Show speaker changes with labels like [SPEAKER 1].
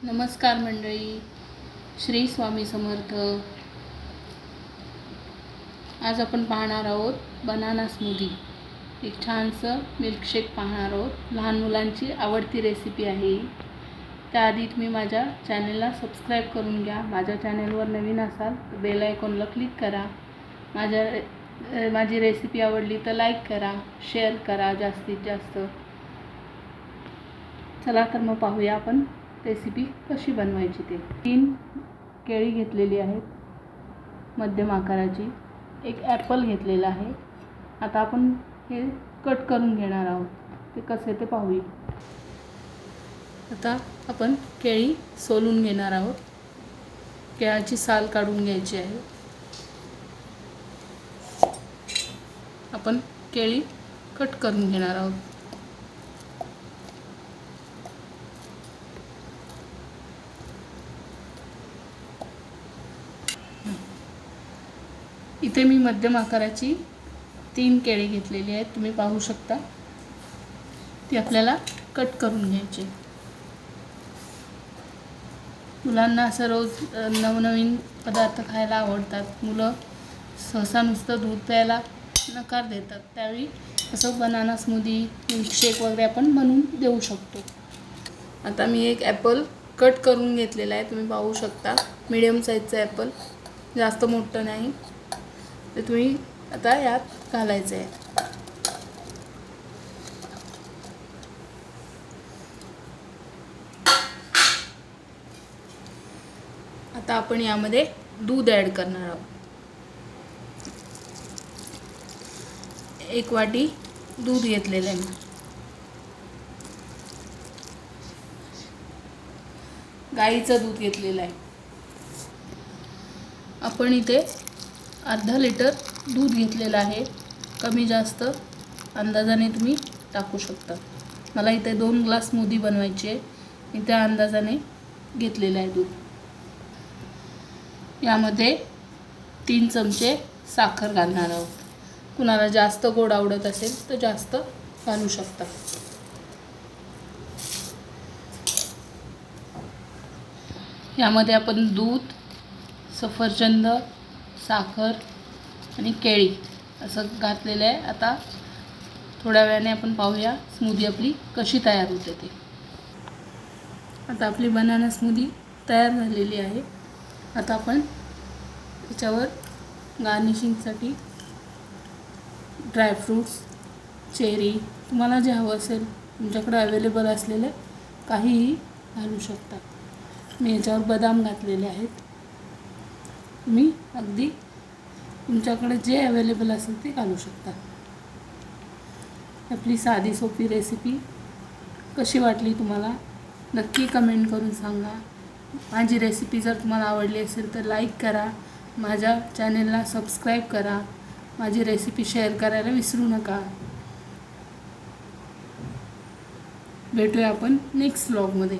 [SPEAKER 1] नमस्कार मंडळी, श्री स्वामी समर्थ। आज आपण पाहणार आहोत बनाना स्मूदी, एक छानसं मिल्कशेक पाहणार आहोत। लहान मुलांची आवडती रेसिपी आहे। त्याआधी तुम्ही माझ्या चॅनलला सबस्क्राईब करून घ्या। माझ्या चॅनलवर नवीन असाल तर बेल आयकॉनला क्लिक करा। माझी रेसिपी आवडली तर लाईक करा, शेअर करा जास्तीत जास्त। चला तर मग पाहूया आपण रेसिपी कशी बनवायची ते। 3 केळी घेतलेली आहेत मध्यम आकाराची, एक ॲपल घेतलेला आहे। आता आपण हे कट करून घेणार आहोत, ते कसे ते पाहूया। आता आपण केळी सोलून घेणार आहोत। केळाची साल काढून घ्यायची आहे। आपण केळी कट करून घेणार आहोत। इथे मी मध्यम आकाराची 3 केळी घेतलेली आहेत, तुम्ही पाहू शकता। ती आपल्याला कट करून घ्यायची। मुलांना असं रोज नवनवीन पदार्थ खायला आवडतात। मुलं सहसा नुसतं दूध प्यायला नकार देतात, त्यावेळी असं बनाना स्मूदी, मिल्कशेक वगैरे आपण बनवून देऊ शकतो। आता मी एक ॲपल कट करून घेतलेला आहे, तुम्ही पाहू शकता। मीडियम साईजचा ॲपल, जास्त मोठं नाही। ते तुम्ही आता यात घालायचं आहे। आता आपण यामध्ये दूध ॲड करणार आहोत। 1 वाटी दूध घेतलेलं आहे। गाईचं दूध घेतलेलं आहे। आपण इथे अर्धा लिटर दूध घेतलेलं आहे। कमी जास्त अंदाजाने तुम्ही टाकू शकता। मला इथे 2 ग्लास स्मूदी बनवायची आहे, मी त्या अंदाजाने घेतलेलं आहे दूध। यामध्ये 3 चमचे साखर घालणार आहोत। कुणाला जास्त गोड आवडत असेल तर जास्त घालू शकता। यामध्ये आपण दूध, सफरचंद, साखर आणि केळी असं घातलेलं आहे। आता थोड्या वेळाने आपण पाहूया स्मूदी आपली कशी तयार होते ते। आता आपली बनाना स्मूदी तयार झालेली आहे। आता आपण त्याच्यावर गार्निशिंगसाठी ड्रायफ्रूट्स, चेरी, तुम्हाला जे हवं असेल तुमच्याकडे अवेलेबल असलेले काहीही घालू शकता। मी याच्यावर बदाम घातलेले आहेत। तुम्ही अगदी तुमच्याकडे जे अवेलेबल असेल ते घालू शकता। आपली साधी सोपी रेसिपी कशी वाटली तुम्हाला नक्की कमेंट करून सांगा। माझी रेसिपी जर तुम्हाला आवडली असेल तर लाईक करा, माझ्या चॅनलला सबस्क्राईब करा, माझी रेसिपी शेअर करायला विसरू नका। भेटूया आपण नेक्स्ट व्लॉगमध्ये।